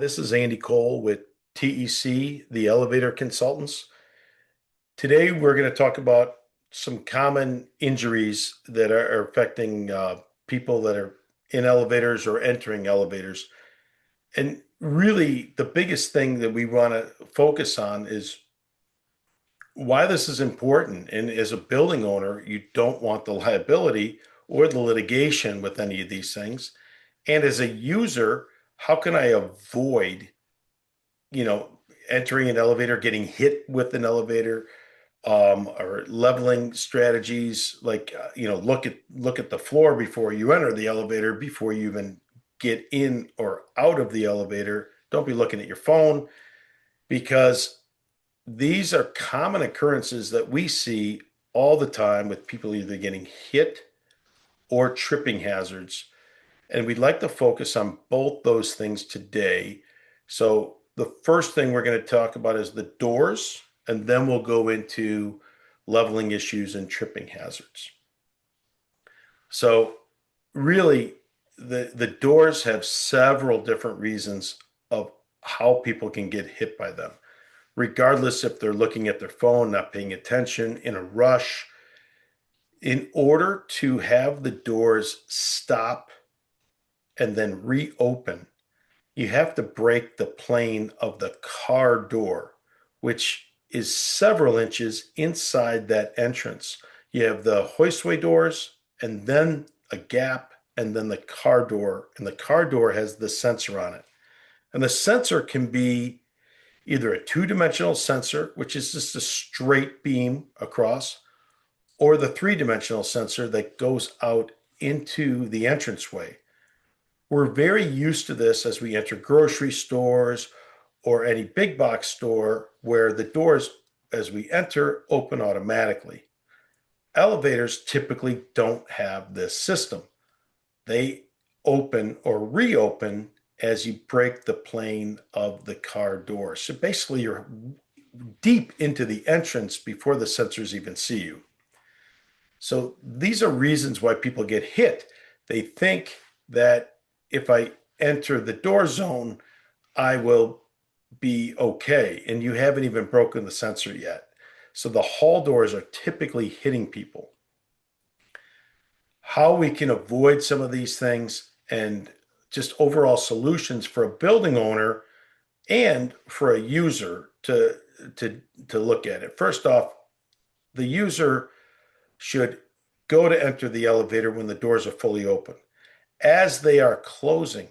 This is Andy Cole with TEC, the Elevator Consultants. Today, we're going to talk about some common injuries that are affecting people that are in elevators or entering elevators. And really, the biggest thing that we want to focus on is why this is important. And as a building owner, you don't want the liability or the litigation with any of these things. And as a user, how can I avoid you know, entering an elevator, getting hit with an elevator, or leveling strategies like look at the floor before you enter the elevator, before you even get in or out of the elevator. Don't be looking at your phone because these are common occurrences that we see all the time with people either getting hit or tripping hazards. And we'd like to focus on both those things today. So the first thing we're going to talk about is the doors, and then we'll go into leveling issues and tripping hazards. So really, the doors have several different reasons of how people can get hit by them, regardless if they're looking at their phone, not paying attention, in a rush. In order to have the doors stop and then reopen, you have to break the plane of the car door, which is several inches inside that entrance. You have the hoistway doors, and then a gap, and then the car door. And the car door has the sensor on it. And the sensor can be either a two-dimensional sensor, which is just a straight beam across, or the three-dimensional sensor that goes out into the entranceway. We're very used to this as we enter grocery stores or any big box store where the doors, as we enter, open automatically. Elevators typically don't have this system. They open or reopen as you break the plane of the car door. So basically, you're deep into the entrance before the sensors even see you. So these are reasons why people get hit. They think that if I enter the door zone, I will be okay. And you haven't even broken the sensor yet. So the hall doors are typically hitting people. How we can avoid some of these things and just overall solutions for a building owner and for a user to look at it. First off, the user should go to enter the elevator when the doors are fully open. As they are closing,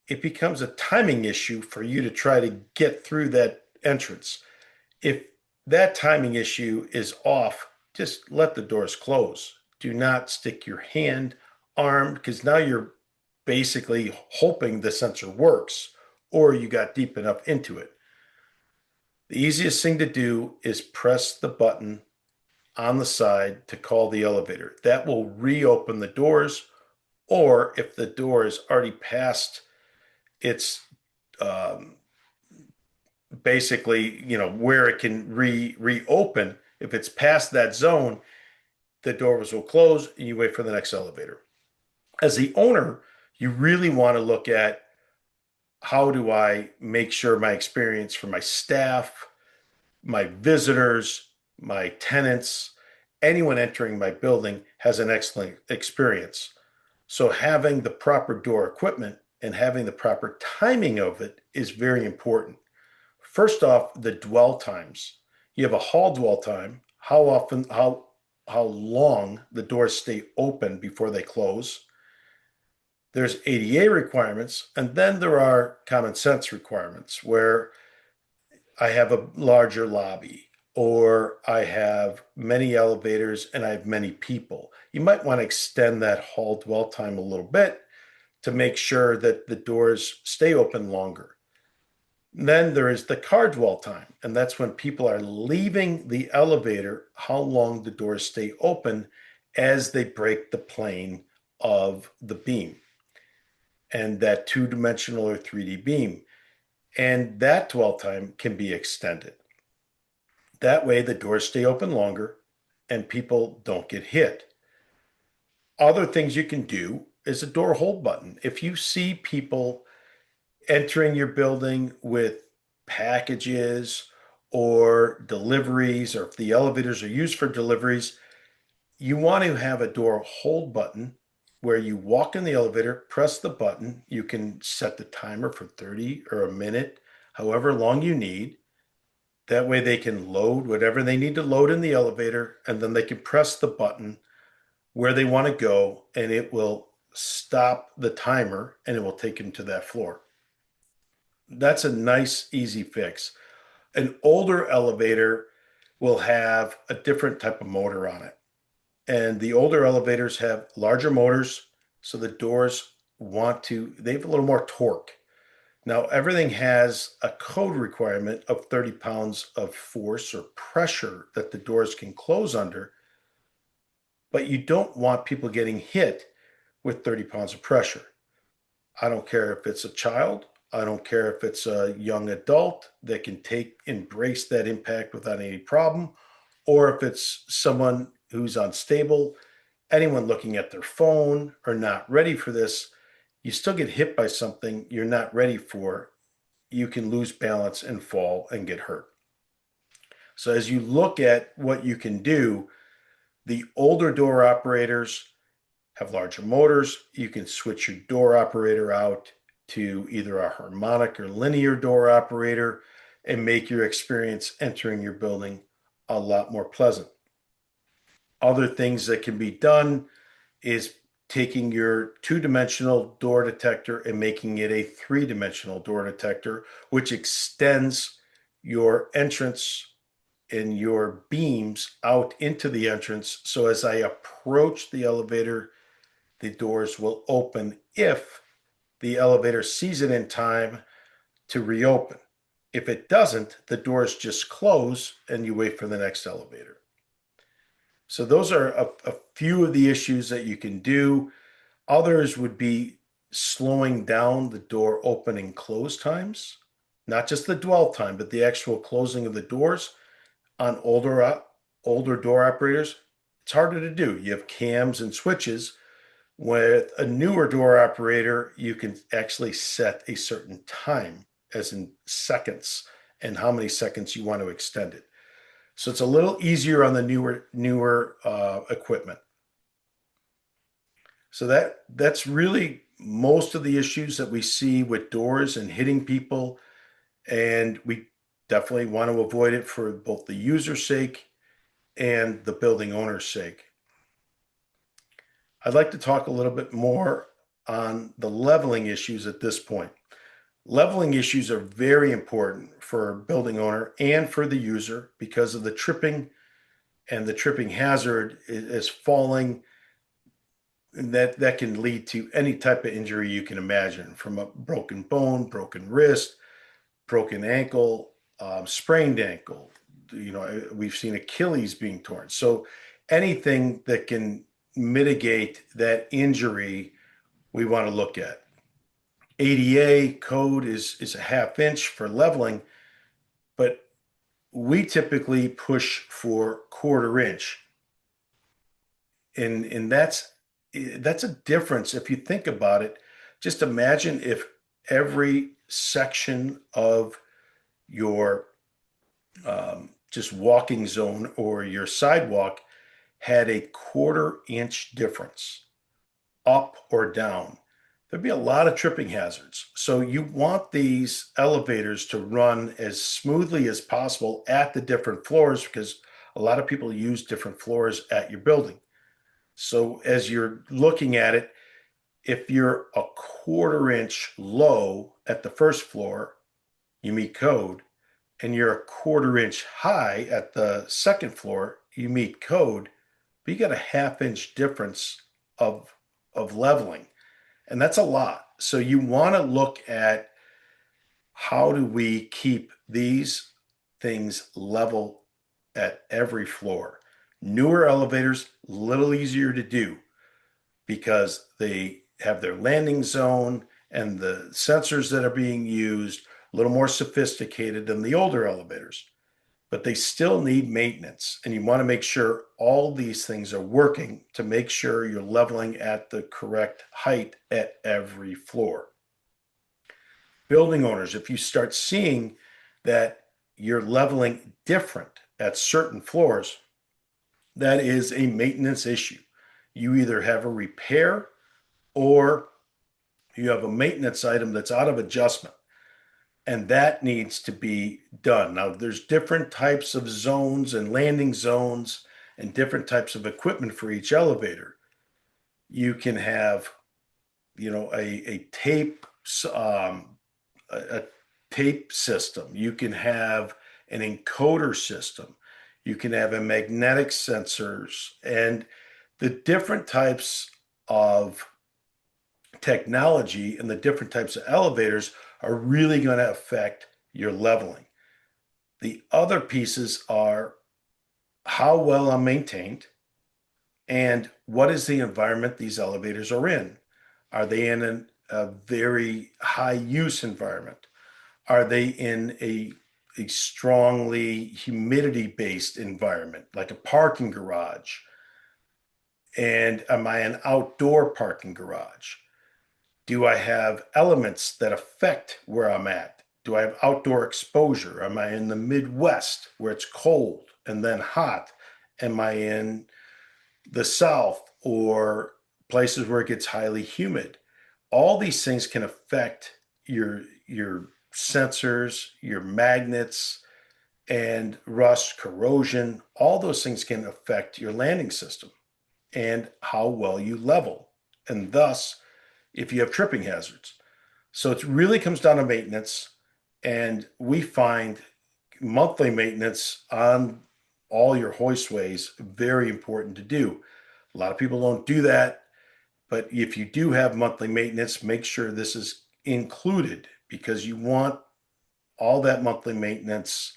it becomes a timing issue for you to try to get through that entrance. If that timing issue is off, just let the doors close. Do not stick your hand, arm, because now you're basically hoping the sensor works or you got deep enough into it. The easiest thing to do is press the button on the side to call the elevator. That will reopen the doors, or if the door is already past its basically, where it can reopen, if it's past that zone, the doors will close and you wait for the next elevator. As the owner, you really want to look at how do I make sure my experience for my staff, my visitors, my tenants, anyone entering my building has an excellent experience. So having the proper door equipment and having the proper timing of it is very important. First off, the dwell times. You have a hall dwell time, how long the doors stay open before they close. There's ADA requirements, and then there are common sense requirements where I have a larger lobby or I have many elevators and I have many people. You might want to extend that hall dwell time a little bit to make sure that the doors stay open longer. Then there is the car dwell time, and that's when people are leaving the elevator, how long the doors stay open as they break the plane of the beam and that two-dimensional or 3D beam. And that dwell time can be extended. That way the doors stay open longer and people don't get hit. Other things you can do is a door hold button. If you see people entering your building with packages or deliveries, or if the elevators are used for deliveries, you want to have a door hold button where you walk in the elevator, press the button. You can set the timer for 30 or a minute, however long you need. That way they can load whatever they need to load in the elevator, and then they can press the button where they want to go, and it will stop the timer and it will take them to that floor. That's a nice, easy fix. An older elevator will have a different type of motor on it. And the older elevators have larger motors, so the doors they have a little more torque. Now, everything has a code requirement of 30 pounds of force or pressure that the doors can close under, but you don't want people getting hit with 30 pounds of pressure. I don't care if it's a child, I don't care if it's a young adult that can embrace that impact without any problem, or if it's someone who's unstable, anyone looking at their phone or not ready for this, you still get hit by something you're not ready for. You can lose balance and fall and get hurt. So, as you look at what you can do, the older door operators have larger motors. You can switch your door operator out to either a harmonic or linear door operator and make your experience entering your building a lot more pleasant. Other things that can be done is taking your two-dimensional door detector and making it a three-dimensional door detector, which extends your entrance and your beams out into the entrance. So as I approach the elevator, the doors will open if the elevator sees it in time to reopen. If it doesn't, the doors just close and you wait for the next elevator. So those are a few of the issues that you can do. Others would be slowing down the door open and close times, not just the dwell time, but the actual closing of the doors on older door operators. It's harder to do. You have cams and switches. With a newer door operator, you can actually set a certain time, as in seconds, and how many seconds you want to extend it. So it's a little easier on the newer equipment. So that's really most of the issues that we see with doors and hitting people, and we definitely want to avoid it for both the user's sake and the building owner's sake. I'd like to talk a little bit more on the leveling issues at this point. Leveling issues are very important for a building owner and for the user because of the tripping, and the tripping hazard is falling, and that can lead to any type of injury you can imagine, from a broken bone, broken wrist, broken ankle, sprained ankle. We've seen Achilles being torn. So anything that can mitigate that injury, we want to look at. ADA code is a half inch for leveling, but we typically push for quarter inch. And that's a difference. If you think about it, just imagine if every section of your just walking zone or your sidewalk had a quarter inch difference up or down. There'd be a lot of tripping hazards. So you want these elevators to run as smoothly as possible at the different floors, because a lot of people use different floors at your building. So as you're looking at it, if you're a quarter inch low at the first floor, you meet code, and you're a quarter inch high at the second floor, you meet code, but you got a half inch difference of leveling. And that's a lot. So you want to look at how do we keep these things level at every floor. Newer elevators, a little easier to do because they have their landing zone and the sensors that are being used a little more sophisticated than the older elevators, but they still need maintenance. And you want to make sure all these things are working to make sure you're leveling at the correct height at every floor. building owners, if you start seeing that you're leveling different at certain floors, that is a maintenance issue. You either have a repair or you have a maintenance item that's out of adjustment, and that needs to be done. Now, there's different types of zones and landing zones and different types of equipment for each elevator. You can have, a tape, um, a tape system. You can have an encoder system. You can have a magnetic sensors, and the different types of technology and the different types of elevators are really going to affect your leveling. The other pieces are how well I'm maintained and what is the environment these elevators are in. Are they in a very high use environment? Are they in a strongly humidity based environment, like a parking garage? And am I an outdoor parking garage? Do I have elements that affect where I'm at? Do I have outdoor exposure? Am I in the Midwest where it's cold and then hot? Am I in the South or places where it gets highly humid? All these things can affect your sensors, your magnets, and rust, corrosion. All those things can affect your landing system and how well you level, and thus if you have tripping hazards. So it really comes down to maintenance, and we find monthly maintenance on all your hoistways very important to do. A lot of people don't do that, but if you do have monthly maintenance, make sure this is included because you want all that monthly maintenance.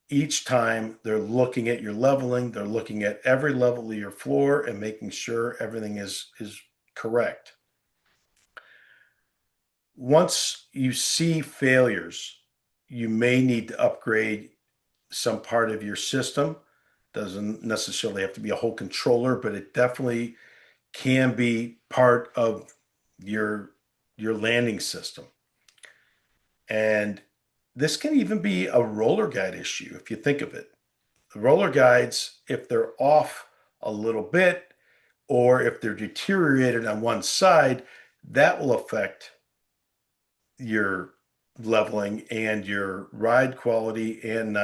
Each time they're looking at your leveling, they're looking at every level of your floor and making sure everything is correct. Once you see failures, you may need to upgrade some part of your system. Doesn't necessarily have to be a whole controller, but it definitely can be part of your your landing system. And this can even be a roller guide issue if you think of it. The roller guides, if they're off a little bit or if they're deteriorated on one side, that will affect your leveling and your ride quality and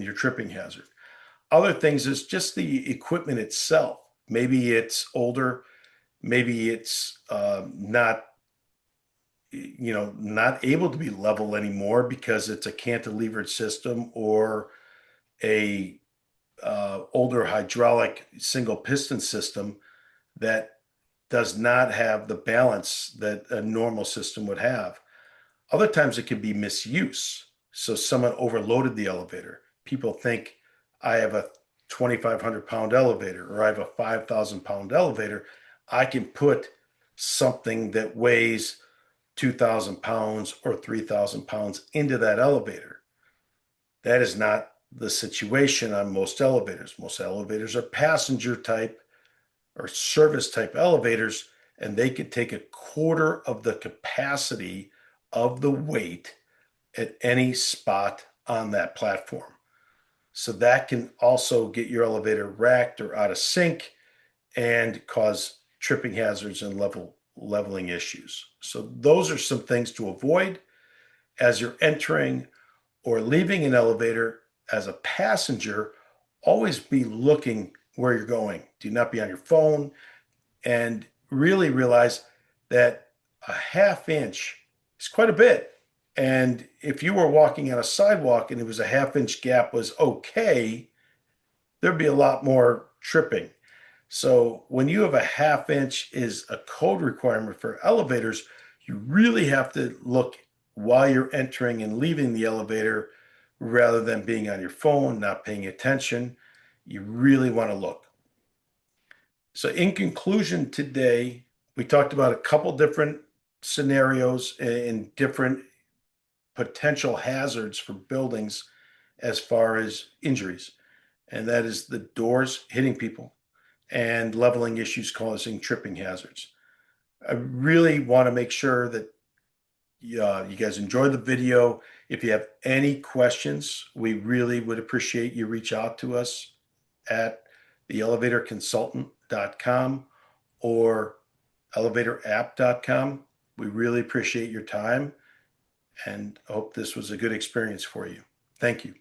your tripping hazard. Other things is just the equipment itself. Maybe it's older, maybe it's not able to be level anymore because it's a cantilevered system or a older hydraulic single piston system that does not have the balance that a normal system would have. Other times it could be misuse. So someone overloaded the elevator. People think I have a 2,500 pound elevator or I have a 5,000 pound elevator. I can put something that weighs 2,000 pounds or 3,000 pounds into that elevator. That is not the situation on most elevators. Most elevators are passenger type or service type elevators, and they could take a quarter of the capacity of the weight at any spot on that platform. So that can also get your elevator racked or out of sync and cause tripping hazards and leveling issues. So those are some things to avoid as you're entering or leaving an elevator as a passenger. Always be looking where you're going. Do not be on your phone, and really realize that a half inch is quite a bit. And if you were walking on a sidewalk and it was a half-inch gap was okay, there'd be a lot more tripping. So when you have a half inch is a code requirement for elevators, you really have to look while you're entering and leaving the elevator rather than being on your phone, not paying attention. You really want to look. So in conclusion today, we talked about a couple different scenarios and different potential hazards for buildings as far as injuries. And that is the doors hitting people and leveling issues causing tripping hazards. I really want to make sure that you guys enjoy the video. If you have any questions, we really would appreciate you reach out to us at theelevatorconsultant.com or elevatораpp.com. We really appreciate your time and hope this was a good experience for you. Thank you.